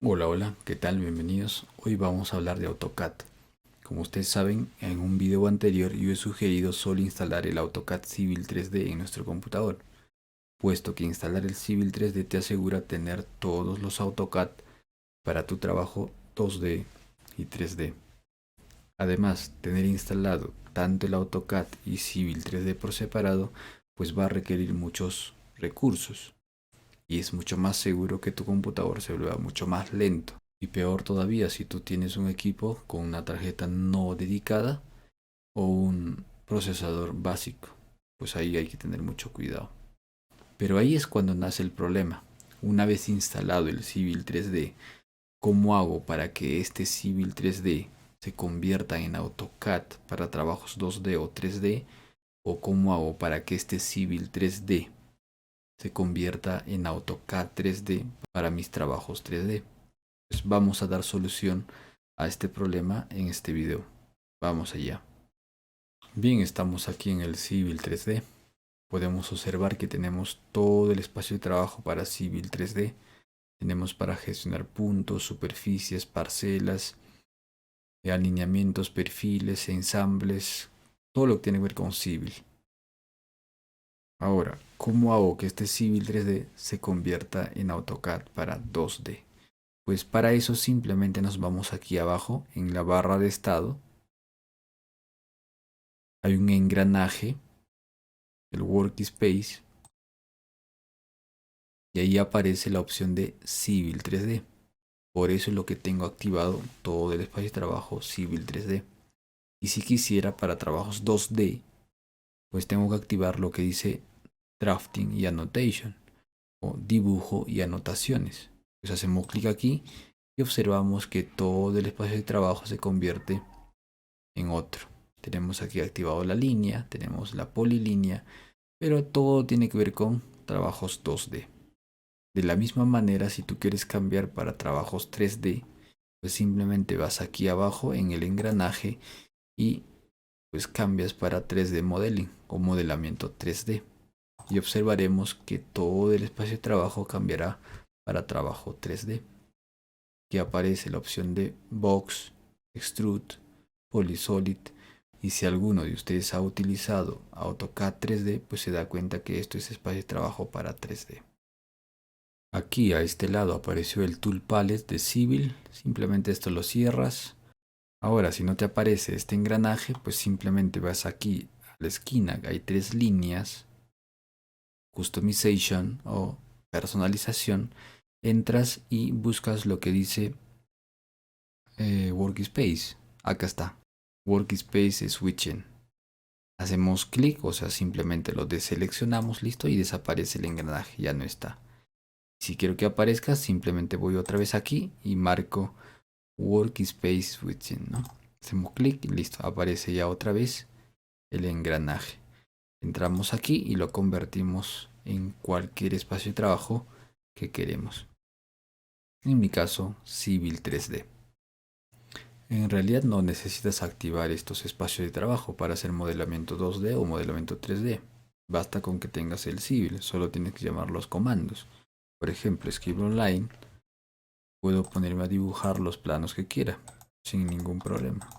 Hola, hola, ¿qué tal? Bienvenidos. Hoy vamos a hablar de AutoCAD. Como ustedes saben, en un video anterior yo he sugerido solo instalar el AutoCAD Civil 3D en nuestro computador, puesto que instalar el Civil 3D te asegura tener todos los AutoCAD para tu trabajo 2D y 3D. Además, tener instalado tanto el AutoCAD y Civil 3D por separado, pues va a requerir muchos recursos y es mucho más seguro que tu computador se vuelva mucho más lento. Y peor todavía si tú tienes un equipo con una tarjeta no dedicada o un procesador básico, pues ahí hay que tener mucho cuidado. Pero ahí es cuando nace el problema. Una vez instalado el Civil 3D, ¿cómo hago para que este Civil 3D se convierta en AutoCAD para trabajos 2D o 3D? ¿O cómo hago para que este Civil 3D se convierta en AutoCAD 3D para mis trabajos 3D? Pues vamos a dar solución a este problema en este video. Vamos allá. Bien, estamos aquí en el Civil 3D. Podemos observar que tenemos todo el espacio de trabajo para Civil 3D. Tenemos para gestionar puntos, superficies, parcelas, alineamientos, perfiles, ensambles, todo lo que tiene que ver con Civil. Ahora, ¿cómo hago que este Civil 3D se convierta en AutoCAD para 2D? Pues para eso simplemente nos vamos aquí abajo en la barra de estado. Hay un engranaje, el Workspace, y ahí aparece la opción de Civil 3D. Por eso es lo que tengo activado todo el espacio de trabajo Civil 3D. Y si quisiera para trabajos 2D, pues tengo que activar lo que dice Drafting y Annotation, o dibujo y anotaciones. Pues hacemos clic aquí y observamos que todo el espacio de trabajo se convierte en otro. Tenemos aquí activado la línea, tenemos la polilínea, pero todo tiene que ver con trabajos 2D. De la misma manera, si tú quieres cambiar para trabajos 3D, pues simplemente vas aquí abajo en el engranaje y pues cambias para 3D Modeling o modelamiento 3D. Y observaremos que todo el espacio de trabajo cambiará para trabajo 3D. Que aparece la opción de Box, Extrude, Polysolid. Y si alguno de ustedes ha utilizado AutoCAD 3D, pues se da cuenta que esto es espacio de trabajo para 3D. Aquí a este lado apareció el Tool Palette de Civil. Simplemente esto lo cierras. Ahora, si no te aparece este engranaje, pues simplemente vas aquí a la esquina. Hay tres líneas. Customization o personalización. Entras y buscas lo que dice Workspace. Acá está. Workspace Switching. Hacemos clic, o sea, simplemente lo deseleccionamos, listo, y desaparece el engranaje, ya no está. Si quiero que aparezca, simplemente voy otra vez aquí y marco Workspace Switching, ¿no? Hacemos clic y listo, aparece ya otra vez el engranaje. Entramos aquí y lo convertimos en cualquier espacio de trabajo que queremos. En mi caso, Civil 3D. En realidad no necesitas activar estos espacios de trabajo para hacer modelamiento 2D o modelamiento 3D. Basta con que tengas el Civil, solo tienes que llamar los comandos. Por ejemplo, escribo online, puedo ponerme a dibujar los planos que quiera, sin ningún problema.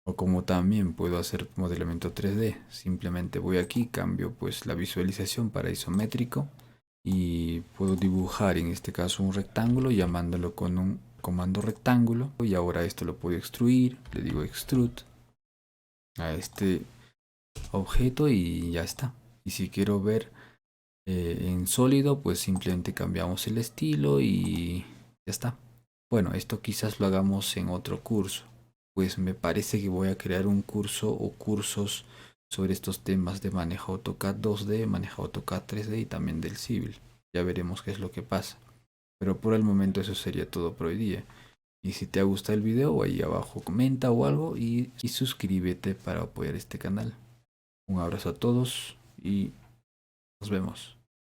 O como también puedo hacer modelamiento 3D, simplemente voy aquí, cambio pues la visualización para isométrico y puedo dibujar en este caso un rectángulo llamándolo con un comando rectángulo, y ahora esto lo puedo extruir, le digo extrude a este objeto y ya está. Y si quiero ver en sólido, pues simplemente cambiamos el estilo y ya está. Bueno, esto quizás lo hagamos en otro curso, pues me parece que voy a crear un curso o cursos sobre estos temas de manejo AutoCAD 2D, manejo AutoCAD 3D y también del Civil. Ya veremos qué es lo que pasa. Pero por el momento eso sería todo por hoy día. Y si te ha gustado el video, ahí abajo comenta o algo y suscríbete para apoyar este canal. Un abrazo a todos y nos vemos.